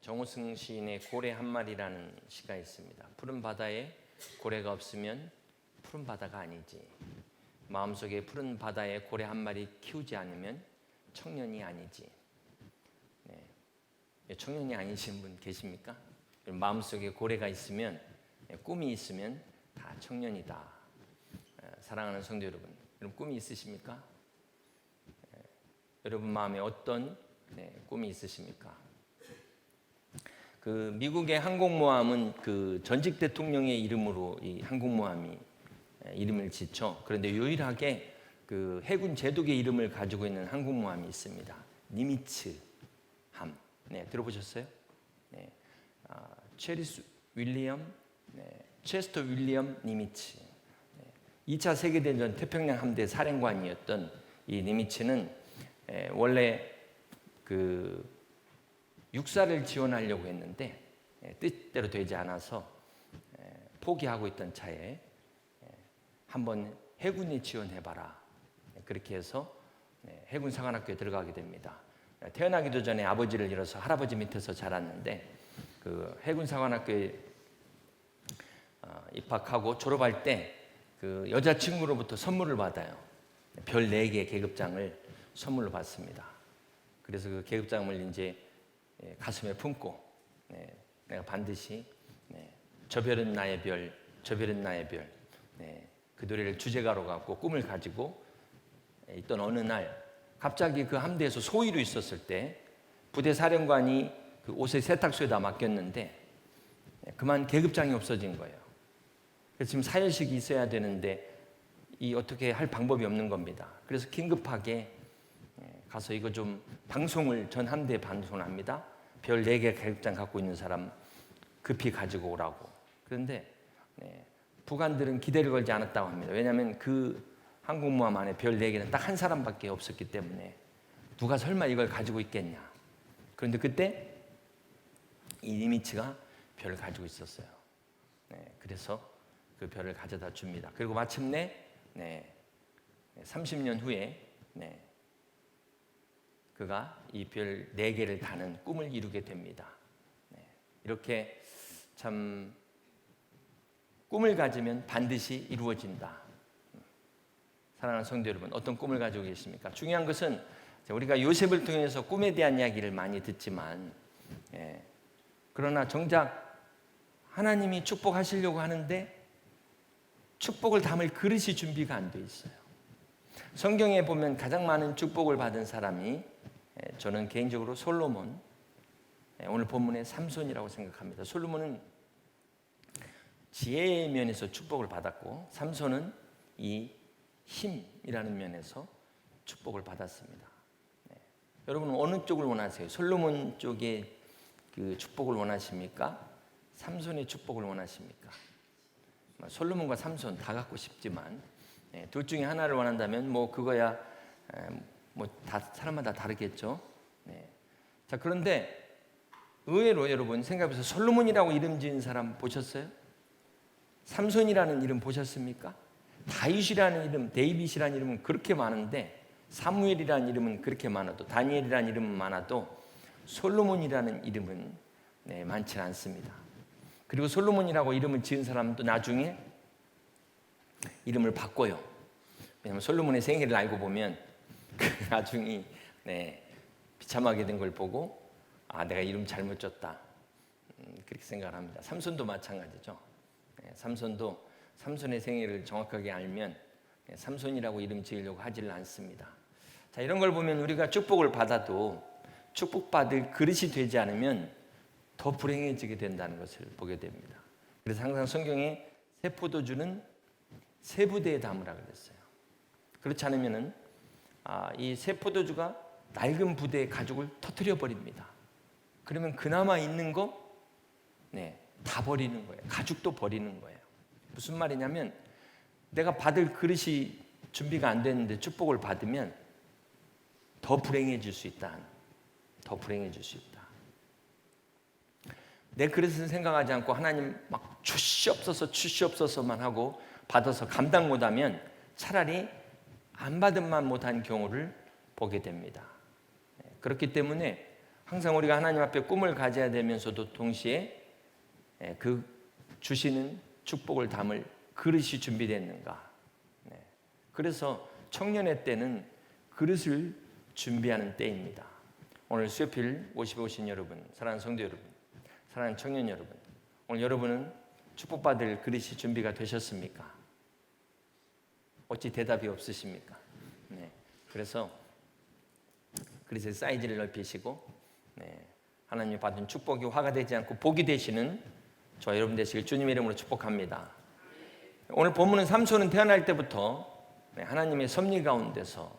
정우승 시인의 고래 한 마리라는 시가 있습니다. 푸른 바다에 고래가 없으면 푸른 바다가 아니지. 마음속에 푸른 바다에 고래 한 마리 키우지 않으면 청년이 아니지. 청년이 아니신 분 계십니까? 마음속에 고래가 있으면, 꿈이 있으면 다 청년이다. 사랑하는 성도 여러분, 꿈이 있으십니까? 여러분 마음에 어떤 꿈이 있으십니까? 그 미국의 항공모함은 그 전직 대통령의 이름으로 이 항공모함이 이름을 짓죠. 그런데 유일하게 그 해군 제독의 이름을 가지고 있는 항공모함이 있습니다. 니미츠함. 들어보셨어요? 체스터 윌리엄 니미츠. 2차 세계대전 태평양 함대 사령관이었던 이 니미츠는 원래 그 육사를 지원하려고 했는데 뜻대로 되지 않아서 포기하고 있던 차에 한번 해군에 지원해봐라. 그렇게 해서 해군 사관학교에 들어가게 됩니다. 태어나기도 전에 아버지를 잃어서 할아버지 밑에서 자랐는데 그 해군 사관학교에 입학하고 졸업할 때 그 여자친구로부터 선물을 받아요. 별 4개 계급장을 선물로 받습니다. 그래서 그 계급장을 이제 가슴에 품고 내가 반드시 저 별은 나의 별, 저 별은 나의 별, 그 노래를 주제가로 갖고 꿈을 가지고 있던 어느 날 갑자기 그 함대에서 소위로 있었을 때 부대 사령관이 그 옷을 세탁소에다 맡겼는데 그만 계급장이 없어진 거예요. 그래서 지금 사열식이 있어야 되는데 이 어떻게 할 방법이 없는 겁니다. 그래서 긴급하게 가서 이거 좀 방송을 전 함대에 방송을 합니다. 별 4개 계급장 갖고 있는 사람 급히 가지고 오라고. 그런데 부관들은 기대를 걸지 않았다고 합니다. 왜냐하면 그 항공모함 안에 별 4개는 딱 한 사람밖에 없었기 때문에 누가 설마 이걸 가지고 있겠냐. 그런데 그때 이 니미츠가 별을 가지고 있었어요. 그래서 그 별을 가져다 줍니다. 그리고 마침내 30년 후에 그가 이 별 4개를 다는 꿈을 이루게 됩니다. 이렇게 참 꿈을 가지면 반드시 이루어진다. 사랑하는 성도 여러분, 어떤 꿈을 가지고 계십니까? 중요한 것은 우리가 요셉을 통해서 꿈에 대한 이야기를 많이 듣지만 그러나 정작 하나님이 축복하시려고 하는데 축복을 담을 그릇이 준비가 안 돼 있어요. 성경에 보면 가장 많은 축복을 받은 사람이 저는 개인적으로 솔로몬, 오늘 본문의 삼손이라고 생각합니다. 솔로몬은 지혜의 면에서 축복을 받았고 삼손은 이 힘이라는 면에서 축복을 받았습니다. 여러분은 어느 쪽을 원하세요? 솔로몬 쪽의 그 축복을 원하십니까? 삼손의 축복을 원하십니까? 솔로몬과 삼손 다 갖고 싶지만 둘 중에 하나를 원한다면 뭐 그거야 뭐 다 사람마다 다르겠죠. 자, 그런데 의외로 여러분 생각해보세요. 솔로몬이라고 이름 지은 사람 보셨어요? 삼손이라는 이름 보셨습니까? 다윗이라는 이름, 데이빗이라는 이름은 그렇게 많은데 사무엘이라는 이름은 그렇게 많아도 다니엘이라는 이름은 많아도 솔로몬이라는 이름은 많지 않습니다. 그리고 솔로몬이라고 이름을 지은 사람도 나중에 이름을 바꿔요. 왜냐하면 솔로몬의 생애를 알고 보면 그 나중에 비참하게 된 걸 보고 내가 이름 잘못 줬다. 그렇게 생각을 합니다. 삼손도 마찬가지죠. 삼손도 삼손의 생애를 정확하게 알면 삼손이라고 이름 지으려고 하지를 않습니다. 자, 이런 걸 보면 우리가 축복을 받아도 축복받을 그릇이 되지 않으면 더 불행해지게 된다는 것을 보게 됩니다. 그래서 항상 성경에 새 포도주는 새 부대에 담으라 그랬어요. 그렇지 않으면은 이 새 포도주가 낡은 부대의 가죽을 터뜨려 버립니다. 그러면 그나마 있는 거 다 버리는 거예요. 가죽도 버리는 거예요. 무슨 말이냐면 내가 받을 그릇이 준비가 안 됐는데 축복을 받으면 더 불행해질 수 있다. 더 불행해질 수 있다. 내 그릇은 생각하지 않고 하나님 막 주시옵소서만 하고 받아서 감당 못하면 차라리 안 받은만 못한 경우를 보게 됩니다. 그렇기 때문에 항상 우리가 하나님 앞에 꿈을 가져야 되면서도 동시에 그 주시는 축복을 담을 그릇이 준비됐는가. 그래서 청년의 때는 그릇을 준비하는 때입니다. 오늘 수요필 50에 오신 여러분, 사랑하는 성도 여러분, 사랑하는 청년 여러분, 오늘 여러분은 축복받을 그릇이 준비가 되셨습니까? 어찌 대답이 없으십니까? 그래서 그릇의 사이즈를 넓히시고 하나님이 받은 축복이 화가 되지 않고 복이 되시는 저와 여러분 되시길 주님의 이름으로 축복합니다. 오늘 본문은 삼손은 태어날 때부터 하나님의 섭리 가운데서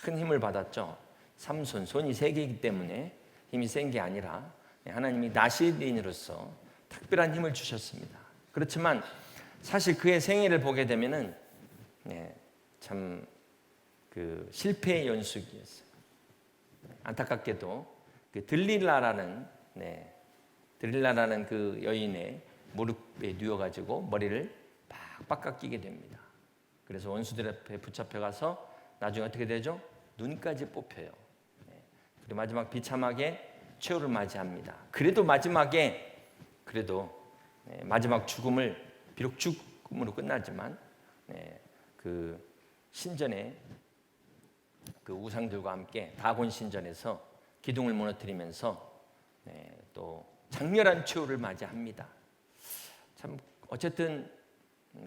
큰 힘을 받았죠. 삼손, 손이 세 개이기 때문에 힘이 센 게 아니라 하나님이 나시린으로서 특별한 힘을 주셨습니다. 그렇지만 사실 그의 생애를 보게 되면은 참 그 실패의 연속이었어요. 안타깝게도 그 들릴라라는 그 여인의 무릎에 누워가지고 머리를 빡빡 깎이게 됩니다. 그래서 원수들 앞에 붙잡혀가서 나중에 어떻게 되죠? 눈까지 뽑혀요. 그리고 마지막 비참하게 최후를 맞이합니다. 그래도 마지막에 마지막 죽음을 비록 죽음으로 끝나지만 그 신전에 그 우상들과 함께 다곤 신전에서 기둥을 무너뜨리면서 또 장렬한 최후를 맞이합니다. 참 어쨌든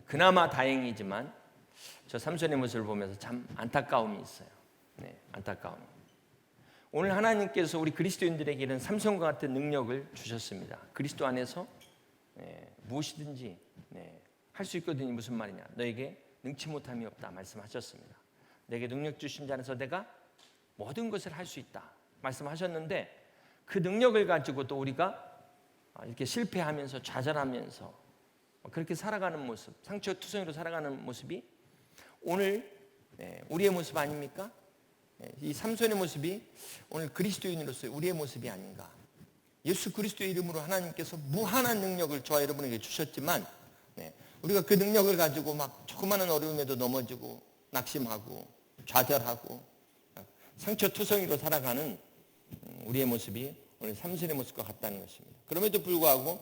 그나마 다행이지만 저 삼손의 모습을 보면서 참 안타까움이 있어요. 안타까움. 오늘 하나님께서 우리 그리스도인들에게 이런 삼손과 같은 능력을 주셨습니다. 그리스도 안에서 무엇이든지 할 수 있거든요. 무슨 말이냐? 너에게 능치 못함이 없다 말씀하셨습니다. 내게 능력 주신 자 안에서 내가 모든 것을 할 수 있다 말씀하셨는데 그 능력을 가지고 또 우리가 이렇게 실패하면서 좌절하면서 그렇게 살아가는 모습, 상처투성이로 살아가는 모습이 오늘 우리의 모습 아닙니까? 이 삼손의 모습이 오늘 그리스도인으로서의 우리의 모습이 아닌가. 예수 그리스도의 이름으로 하나님께서 무한한 능력을 저와 여러분에게 주셨지만 우리가 그 능력을 가지고 막 조그마한 어려움에도 넘어지고 낙심하고 좌절하고 상처투성이로 살아가는 우리의 모습이 오늘 삼손의 모습과 같다는 것입니다. 그럼에도 불구하고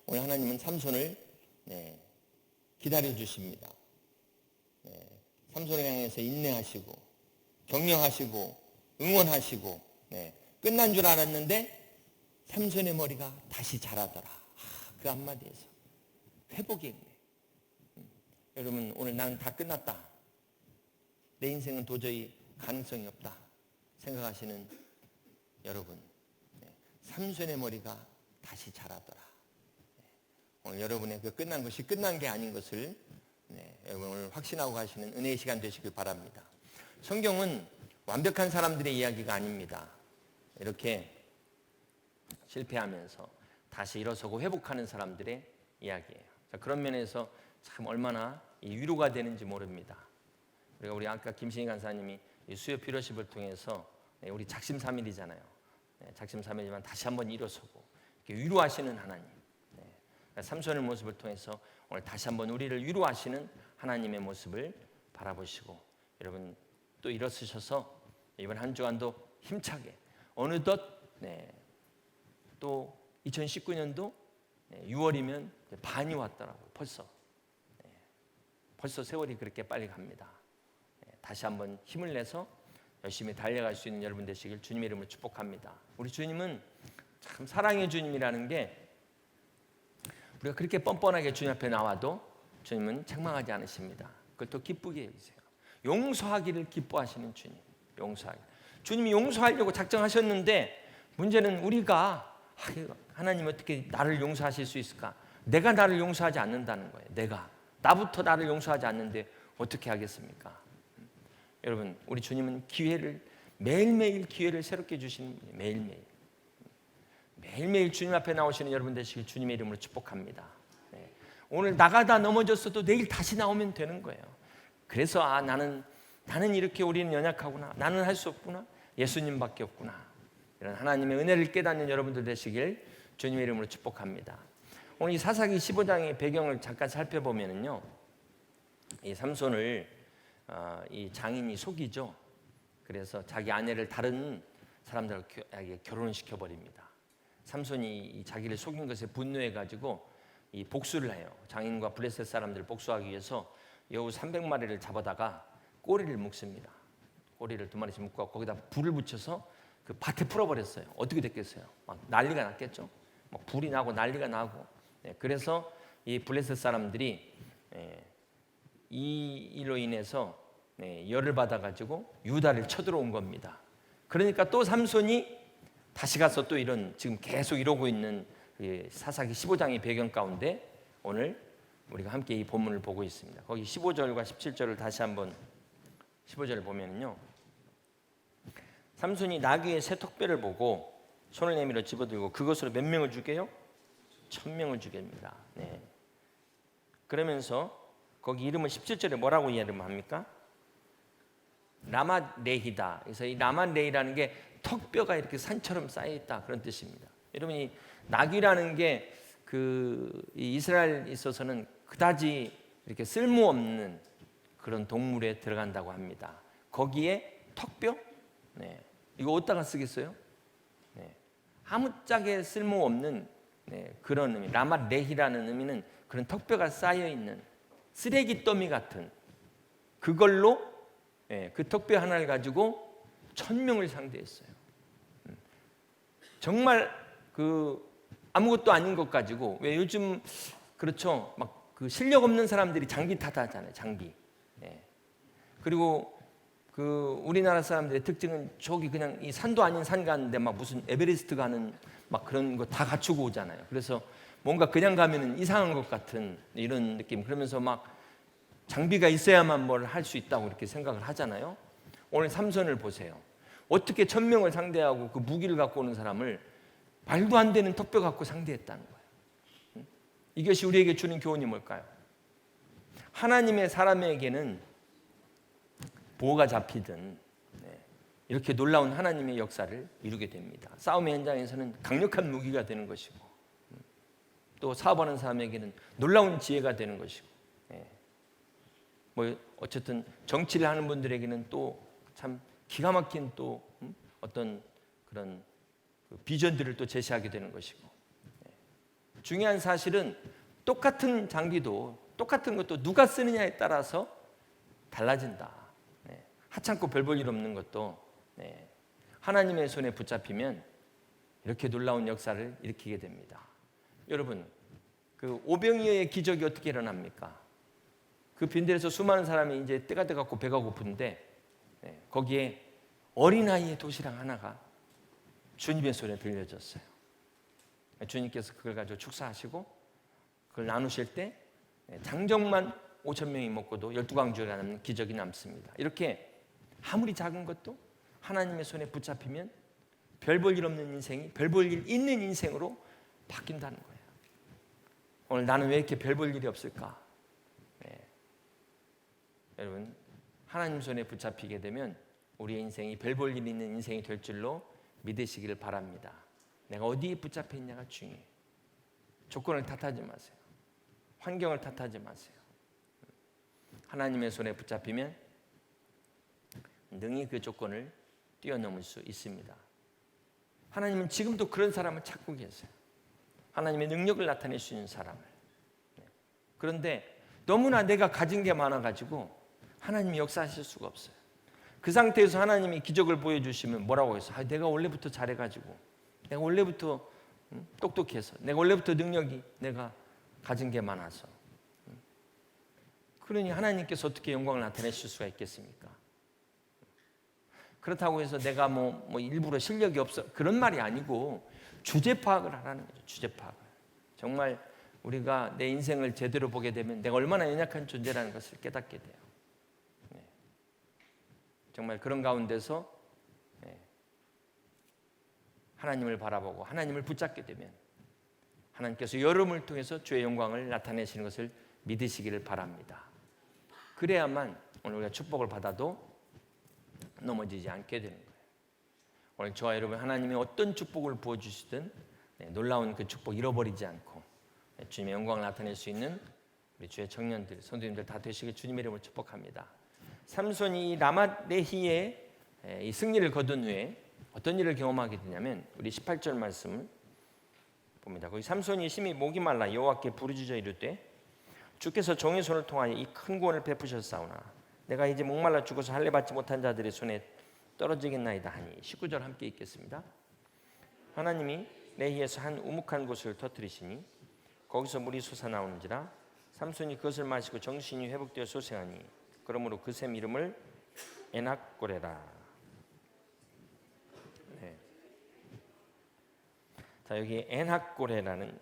오늘 하나님은 삼손을 기다려 주십니다. 삼손을 향해서 인내하시고 격려하시고 응원하시고 끝난 줄 알았는데 삼손의 머리가 다시 자라더라. 그 한마디에서 회복이 있네. 여러분 오늘 나는 다 끝났다. 내 인생은 도저히 가능성이 없다 생각하시는 여러분, 삼손의 머리가 다시 자라더라. 오늘 여러분의 그 끝난 것이 끝난 게 아닌 것을 여러분 오늘 확신하고 가시는 은혜의 시간 되시길 바랍니다. 성경은 완벽한 사람들의 이야기가 아닙니다. 이렇게 실패하면서 다시 일어서고 회복하는 사람들의 이야기예요. 자, 그런 면에서 참 얼마나 위로가 되는지 모릅니다. 우리 아까 김신희 간사님이 수요 피로십을 통해서 우리 작심삼일이잖아요. 작심삼일이지만 다시 한번 일어서고 위로하시는 하나님. 삼손의 모습을 통해서 오늘 다시 한번 우리를 위로하시는 하나님의 모습을 바라보시고 여러분 또 일어서셔서 이번 한 주간도 힘차게 어느덧 또 2019년도 6월이면 반이 왔더라고요. 벌써 세월이 그렇게 빨리 갑니다. 다시 한번 힘을 내서 열심히 달려갈 수 있는 여러분 되시길 주님의 이름으로 축복합니다. 우리 주님은 참 사랑의 주님이라는 게 우리가 그렇게 뻔뻔하게 주님 앞에 나와도 주님은 책망하지 않으십니다. 그걸 더 기쁘게 해주세요. 용서하기를 기뻐하시는 주님. 용서하기. 주님이 용서하려고 작정하셨는데 문제는 우리가 하나님 어떻게 나를 용서하실 수 있을까? 내가 나를 용서하지 않는다는 거예요. 나부터 나를 용서하지 않는데 어떻게 하겠습니까? 여러분 우리 주님은 매일매일 기회를 새롭게 주시는 분이에요. 매일매일 주님 앞에 나오시는 여러분 되시길 주님의 이름으로 축복합니다. 오늘 나가다 넘어졌어도 내일 다시 나오면 되는 거예요. 그래서 나는 이렇게 우리는 연약하구나. 나는 할 수 없구나. 예수님밖에 없구나. 이런 하나님의 은혜를 깨닫는 여러분들 되시길 주님의 이름으로 축복합니다. 오늘 이 사사기 15장의 배경을 잠깐 살펴보면요, 이 삼손을 이 장인이 속이죠. 그래서 자기 아내를 다른 사람들에게 결혼을 시켜버립니다. 삼손이 자기를 속인 것에 분노해가지고 이 복수를 해요. 장인과 블레셋 사람들을 복수하기 위해서 여우 300마리를 잡아다가 꼬리를 묶습니다. 꼬리를 2마리씩 묶고 거기다 불을 붙여서 그 밭에 풀어버렸어요. 어떻게 됐겠어요? 막 난리가 났겠죠. 막 불이 나고 난리가 나고. 그래서 이 블레셋 사람들이 이 일로 인해서 열을 받아가지고 유다를 쳐들어온 겁니다. 그러니까 또 삼손이 다시 가서 또 이런 지금 계속 이러고 있는 사사기 15장의 배경 가운데 오늘 우리가 함께 이 본문을 보고 있습니다. 거기 15절과 17절을 다시 한번 15절을 보면요, 삼손이 나귀의 새 턱뼈를 보고 손을 내밀어 집어들고 그것으로 몇 명을 죽여요? 1000명을 죽입니다. 네. 그러면서 거기 이름을 17절에 뭐라고 이름합니까? 라마레히다. 그래서 이 라마레히라는 게 턱뼈가 이렇게 산처럼 쌓여 있다 그런 뜻입니다. 여러분, 이 나귀라는 게 그 이스라엘에 있어서는 그다지 이렇게 쓸모없는 그런 동물에 들어간다고 합니다. 거기에 턱뼈? 네. 이거 어디다가 쓰겠어요? 네. 아무짝에 쓸모없는 그런 의미. 라마레히라는 의미는 그런 턱뼈가 쌓여 있는 쓰레기 더미 같은 그걸로 그 턱뼈 하나를 가지고 1000명을 상대했어요. 정말 그 아무것도 아닌 것 가지고, 왜 요즘 그렇죠, 막 그 실력 없는 사람들이 장비 탓하잖아요. 장비. 그리고 그 우리나라 사람들의 특징은 저기 그냥 이 산도 아닌 산 가는데 막 무슨 에베레스트 가는 막 그런 거 다 갖추고 오잖아요. 그래서 뭔가 그냥 가면은 이상한 것 같은 이런 느낌. 그러면서 막 장비가 있어야만 뭘 할 수 있다고 이렇게 생각을 하잖아요. 오늘 삼손을 보세요. 어떻게 1000명을 상대하고 그 무기를 갖고 오는 사람을 말도 안 되는 턱뼈 갖고 상대했다는 거예요. 이것이 우리에게 주는 교훈이 뭘까요? 하나님의 사람에게는 보호가 잡히든 이렇게 놀라운 하나님의 역사를 이루게 됩니다. 싸움의 현장에서는 강력한 무기가 되는 것이고, 또 사업하는 사람에게는 놀라운 지혜가 되는 것이고, 뭐 어쨌든 정치를 하는 분들에게는 또 참 기가 막힌 또 어떤 그런 비전들을 또 제시하게 되는 것이고, 중요한 사실은 똑같은 장비도 똑같은 것도 누가 쓰느냐에 따라서 달라진다. 하찮고 별 볼 일 없는 것도 하나님의 손에 붙잡히면 이렇게 놀라운 역사를 일으키게 됩니다. 여러분, 그 오병이어의 기적이 어떻게 일어납니까? 그 빈들에서 수많은 사람이 이제 때가 돼갖고 배가 고픈데 거기에 어린아이의 도시락 하나가 주님의 손에 들려졌어요. 주님께서 그걸 가지고 축사하시고 그걸 나누실 때 장정만 5000명이 먹고도 12광주가 남는 기적이 남습니다. 이렇게 아무리 작은 것도 하나님의 손에 붙잡히면 별 볼 일 없는 인생이 별 볼 일 있는 인생으로 바뀐다는 거예요. 오늘 나는 왜 이렇게 별 볼 일이 없을까? 여러분, 하나님 손에 붙잡히게 되면 우리의 인생이 별 볼 일 있는 인생이 될 줄로 믿으시기를 바랍니다. 내가 어디에 붙잡혀 있냐가 중요해요. 조건을 탓하지 마세요. 환경을 탓하지 마세요. 하나님의 손에 붙잡히면 능히 그 조건을 뛰어넘을 수 있습니다. 하나님은 지금도 그런 사람을 찾고 계세요. 하나님의 능력을 나타낼 수 있는 사람을. 그런데 너무나 내가 가진 게 많아가지고 하나님이 역사하실 수가 없어요. 그 상태에서 하나님이 기적을 보여주시면 뭐라고 해서 내가 원래부터 잘해가지고, 내가 원래부터 똑똑해서, 내가 원래부터 능력이 내가 가진 게 많아서. 그러니 하나님께서 어떻게 영광을 나타내실 수가 있겠습니까? 그렇다고 해서 내가 뭐 일부러 실력이 없어, 그런 말이 아니고 주제 파악을 하라는 거죠. 주제 파악을. 정말 우리가 내 인생을 제대로 보게 되면 내가 얼마나 연약한 존재라는 것을 깨닫게 돼요. 정말 그런 가운데서 하나님을 바라보고 하나님을 붙잡게 되면 하나님께서 여러분을 통해서 주의 영광을 나타내시는 것을 믿으시기를 바랍니다. 그래야만 오늘 우리가 축복을 받아도 넘어지지 않게 되는 거예요. 오늘 저와 여러분, 하나님이 어떤 축복을 부어주시든 놀라운 그 축복 잃어버리지 않고 주님의 영광을 나타낼 수 있는 우리 주의 청년들, 성도님들 다 되시길 주님의 이름으로 축복합니다. 삼손이 라마레히의 이 승리를 거둔 후에 어떤 일을 경험하게 되냐면 우리 18절 말씀을 봅니다. 거기 삼손이 심히 목이 말라 여호와께 부르짖어 이르되 주께서 종의 손을 통하여 이 큰 구원을 베푸셨사오나 내가 이제 목말라 죽어서 할례 받지 못한 자들의 손에 떨어지겠나이다 하니. 19절 함께 읽겠습니다. 하나님이 레히에서 한 우묵한 곳을 터뜨리시니 거기서 물이 솟아나오는지라 삼손이 그것을 마시고 정신이 회복되어 소생하니 그러므로 그 샘 이름을 에낙고레라. 네. 자, 여기 에낙고레라는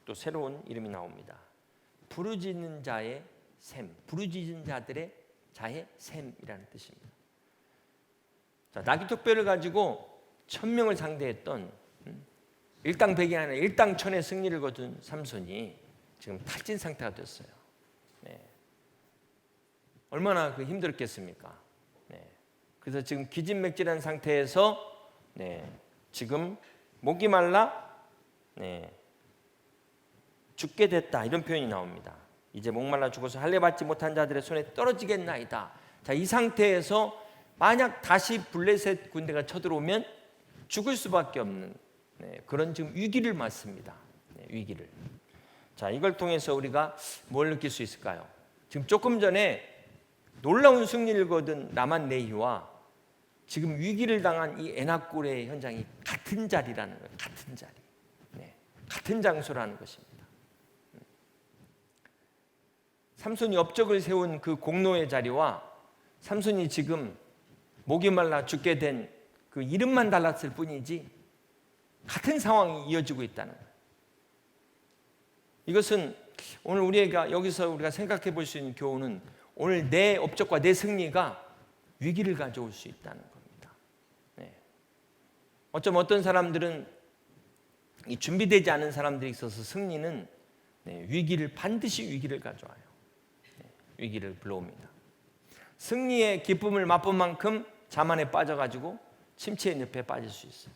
또 새로운 이름이 나옵니다. 부르짖는 자의 샘, 부르짖는 자들의 자의 샘이라는 뜻입니다. 자, 나귀특별을 가지고 1000명을 상대했던 일당백이 아니라 일당천의 승리를 거둔 삼손이 지금 탈진 상태가 됐어요. 네. 얼마나 힘들었겠습니까? 네. 그래서 지금 기진맥진한 상태에서 지금 목이 말라 죽게 됐다 이런 표현이 나옵니다. 이제 목말라 죽어서 할례 받지 못한 자들의 손에 떨어지겠나이다. 자, 이 상태에서 만약 다시 블레셋 군대가 쳐들어오면 죽을 수밖에 없는 그런 지금 위기를 맞습니다. 위기를. 자, 이걸 통해서 우리가 뭘 느낄 수 있을까요? 지금 조금 전에 놀라운 승리를 거둔 라만 레히와 지금 위기를 당한 이 에낙고레의 현장이 같은 자리라는 거예요. 같은 자리. 같은 장소라는 것입니다. 삼손이 업적을 세운 그 공로의 자리와 삼손이 지금 목이 말라 죽게 된 그 이름만 달랐을 뿐이지 같은 상황이 이어지고 있다는 거예요. 이것은 오늘 우리가 여기서 우리가 생각해 볼 수 있는 교훈은 오늘 내 업적과 내 승리가 위기를 가져올 수 있다는 겁니다. 어쩌면 어떤 사람들은 이 준비되지 않은 사람들이 있어서 승리는 위기를 반드시 위기를 가져와요. 위기를 불러옵니다. 승리의 기쁨을 맛본 만큼 자만에 빠져가지고 침체의 늪에 빠질 수 있어요.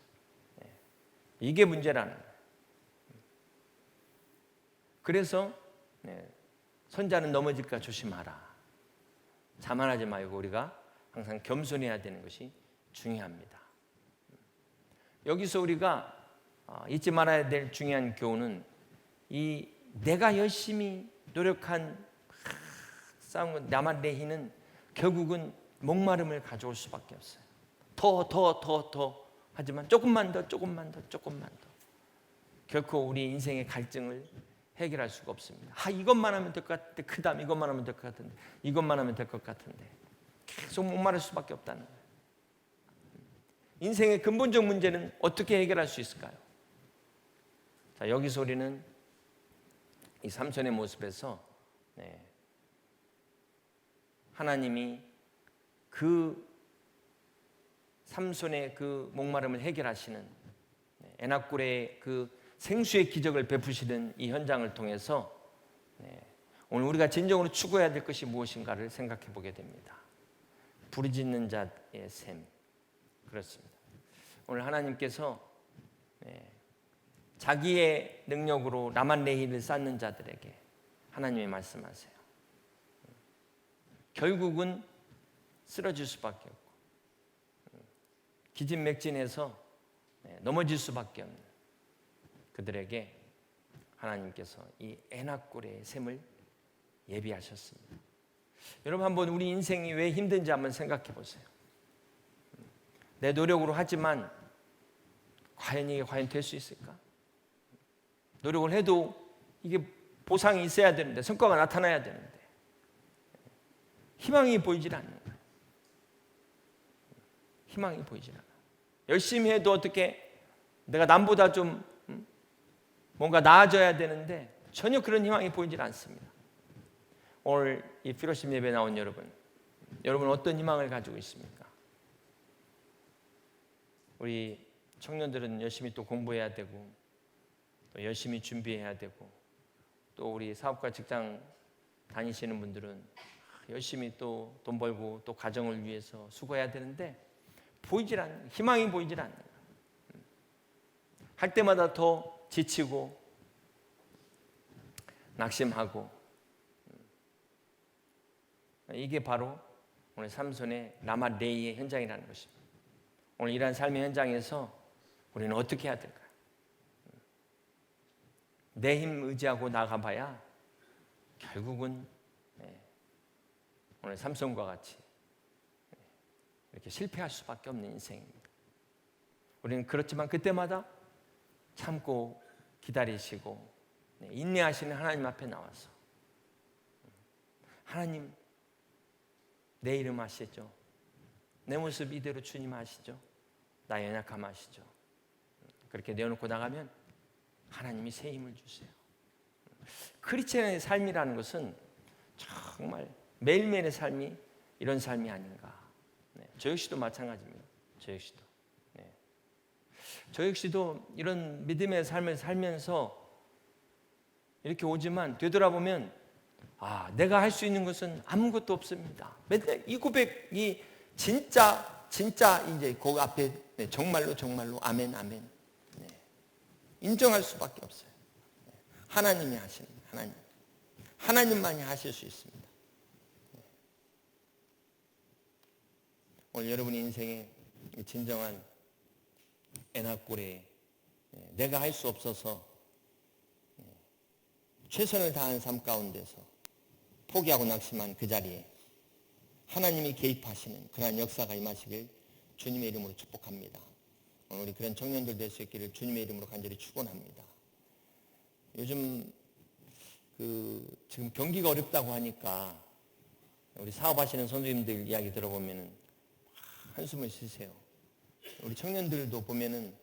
이게 문제라는 거예요. 그래서 선자는 넘어질까 조심하라. 자만하지 말고 우리가 항상 겸손해야 되는 것이 중요합니다. 여기서 우리가 잊지 말아야 될 중요한 교훈은 이 내가 열심히 노력한 싸운 것 라만 레히는 결국은 목마름을 가져올 수밖에 없어요. 더 하지만 조금만 더 결코 우리 인생의 갈증을 해결할 수가 없습니다. 이것만 하면 될 것 같은데 그 다음 이것만 하면 될 것 같은데 이것만 하면 될 것 같은데 계속 목마를 수밖에 없다는 거예요. 인생의 근본적 문제는 어떻게 해결할 수 있을까요? 자, 여기서 우리는 이 삼손의 모습에서 하나님이 그 삼손의 그 목마름을 해결하시는 에낙고레의 그 생수의 기적을 베푸시는 이 현장을 통해서 오늘 우리가 진정으로 추구해야 될 것이 무엇인가를 생각해 보게 됩니다. 부르짖는 자의 샘. 그렇습니다. 오늘 하나님께서 자기의 능력으로 라만 레히를 쌓는 자들에게 하나님이 말씀하세요. 결국은 쓰러질 수밖에 없고 기진맥진해서 넘어질 수밖에 없는 그들에게 하나님께서 이 에낙고레의 샘을 예비하셨습니다. 여러분 한번 우리 인생이 왜 힘든지 한번 생각해 보세요. 내 노력으로 하지만 과연 이게 될 수 있을까? 노력을 해도 이게 보상이 있어야 되는데 성과가 나타나야 되는데 희망이 보이질 않는 거예요. 희망이 보이질 않아. 열심히 해도 어떻게 내가 남보다 좀 뭔가 나아져야 되는데 전혀 그런 희망이 보이질 않습니다. 오늘 이 피로심 예배에 나온 여러분 어떤 희망을 가지고 있습니까? 우리 청년들은 열심히 또 공부해야 되고 또 열심히 준비해야 되고 또 우리 사업가 직장 다니시는 분들은 열심히 또 돈 벌고 또 가정을 위해서 수고해야 되는데 희망이 보이질 않는 거예요. 할 때마다 더 지치고 낙심하고 이게 바로 오늘 삼손의 라만 레히의 현장이라는 것입니다. 오늘 이러한 삶의 현장에서 우리는 어떻게 해야 될까요? 내 힘 의지하고 나가봐야 결국은 오늘 삼손과 같이 이렇게 실패할 수밖에 없는 인생입니다. 우리는 그렇지만 그때마다 참고 기다리시고 인내하시는 하나님 앞에 나와서 하나님, 내 이름 아시죠? 내 모습 이대로 주님 아시죠? 나 연약함 아시죠? 그렇게 내어놓고 나가면 하나님이 새 힘을 주세요. 크리스천의 삶이라는 것은 정말 매일매일의 삶이 이런 삶이 아닌가. 저 역시도 마찬가지입니다. 저 역시도 이런 믿음의 삶을 살면서 이렇게 오지만 되돌아보면 내가 할 수 있는 것은 아무것도 없습니다. 맨날 이 고백이 진짜 이제 그 앞에 정말로 아멘 인정할 수밖에 없어요. 하나님이 하시는 하나님만이 하실 수 있습니다. 오늘 여러분의 인생에 진정한 애나꼴에 내가 할 수 없어서 최선을 다한 삶 가운데서 포기하고 낙심한 그 자리에 하나님이 개입하시는 그러한 역사가 임하시길 주님의 이름으로 축복합니다. 오늘 우리 그런 청년들 될 수 있기를 주님의 이름으로 간절히 축원합니다. 요즘 지금 경기가 어렵다고 하니까 우리 사업하시는 선생님들 이야기 들어보면은 한숨을 쉬세요. 우리 청년들도 보면은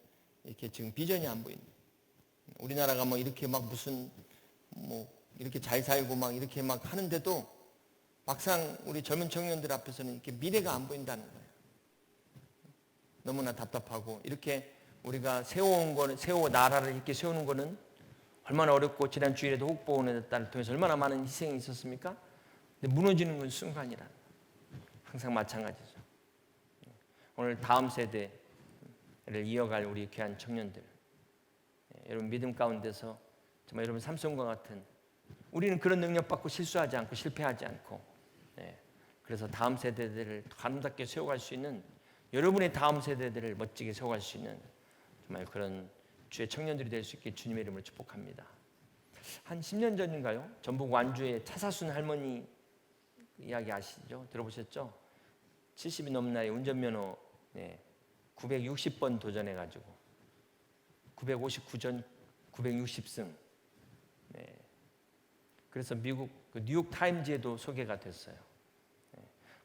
이렇게 지금 비전이 안 보입니다. 우리나라가 이렇게 무슨 이렇게 잘 살고 이렇게 하는데도 막상 우리 젊은 청년들 앞에서는 이렇게 미래가 안 보인다는 거예요. 너무나 답답하고 이렇게 우리가 나라를 이렇게 세우는 거는 얼마나 어렵고 지난 주일에도 혹보원의 딸을 통해서 얼마나 많은 희생이 있었습니까? 근데 무너지는 건 순간이라. 항상 마찬가지죠. 오늘 다음 세대를 이어갈 우리 귀한 청년들, 여러분 믿음 가운데서 정말 여러분 삼손과 같은 우리는 그런 능력 받고 실수하지 않고 실패하지 않고 그래서 다음 세대들을 아름답게 세워갈 수 있는 여러분의 다음 세대들을 멋지게 세워갈 수 있는 정말 그런 주의 청년들이 될 수 있게 주님의 이름으로 축복합니다. 한 10년 전인가요? 전북 완주의 차사순 할머니 이야기 아시죠? 들어보셨죠? 70이 넘은 나이 운전면허 960번 도전해가지고 959전 960승. 그래서 미국 뉴욕 타임즈에도 소개가 됐어요.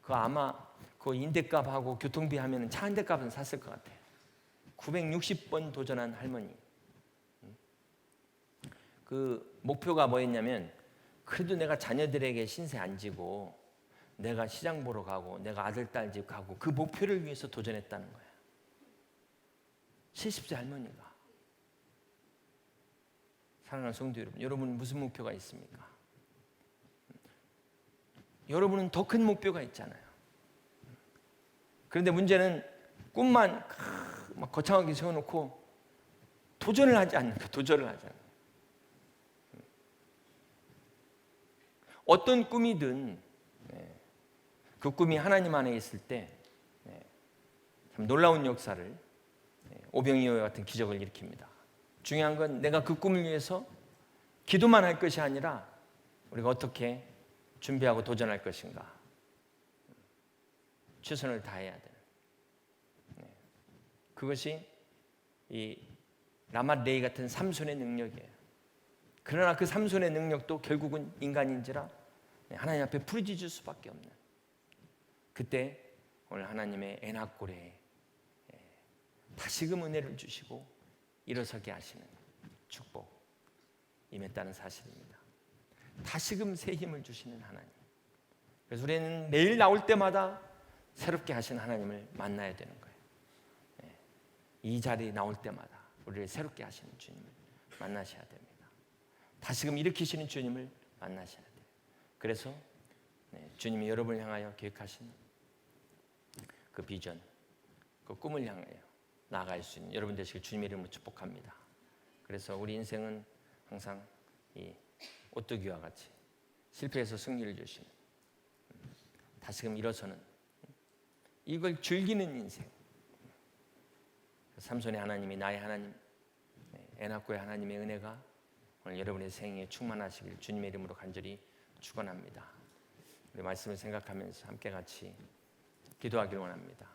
그 아마 그 인대값하고 교통비 하면 차 한 대 값은 샀을 것 같아요. 960번 도전한 할머니. 그 목표가 뭐였냐면 그래도 내가 자녀들에게 신세 안 지고 내가 시장 보러 가고 내가 아들 딸 집 가고 그 목표를 위해서 도전했다는 거예요. 70세 할머니가. 사랑하는 성도 여러분, 여러분 무슨 목표가 있습니까? 여러분은 더 큰 목표가 있잖아요. 그런데 문제는 꿈만 막 거창하게 세워놓고 도전을 하지 않는 거예요. 도전을 하지 않는 거예요. 어떤 꿈이든 그 꿈이 하나님 안에 있을 때 참 놀라운 역사를 오병이어와 같은 기적을 일으킵니다. 중요한 건 내가 그 꿈을 위해서 기도만 할 것이 아니라 우리가 어떻게 준비하고 도전할 것인가. 최선을 다해야 되는. 그것이 이 라맛레이 같은 삼손의 능력이에요. 그러나 그 삼손의 능력도 결국은 인간인지라 하나님 앞에 부르짖을 수밖에 없는. 그때 오늘 하나님의 애낙골에 다시금 은혜를 주시고 일어서게 하시는 축복 임했다는 사실입니다. 다시금 새 힘을 주시는 하나님. 그래서 우리는 매일 나올 때마다 새롭게 하신 하나님을 만나야 되는 거예요. 이 자리에 나올 때마다 우리를 새롭게 하시는 주님을 만나셔야 됩니다. 다시금 일으키시는 주님을 만나셔야 돼요. 그래서 주님이 여러분을 향하여 계획하신 그 비전, 그 꿈을 향하여 나아갈 수 있는 여러분 되시길 주님의 이름으로 축복합니다. 그래서 우리 인생은 항상 이 오뚜기와 같이 실패해서 승리를 주시는, 다시금 일어서는, 이걸 즐기는 인생, 삼손의 하나님이 나의 하나님, 에나코의 하나님의 은혜가 오늘 여러분의 생에 충만하시길 주님의 이름으로 간절히 축원합니다. 우리 말씀을 생각하면서 함께 같이 기도하길 원합니다.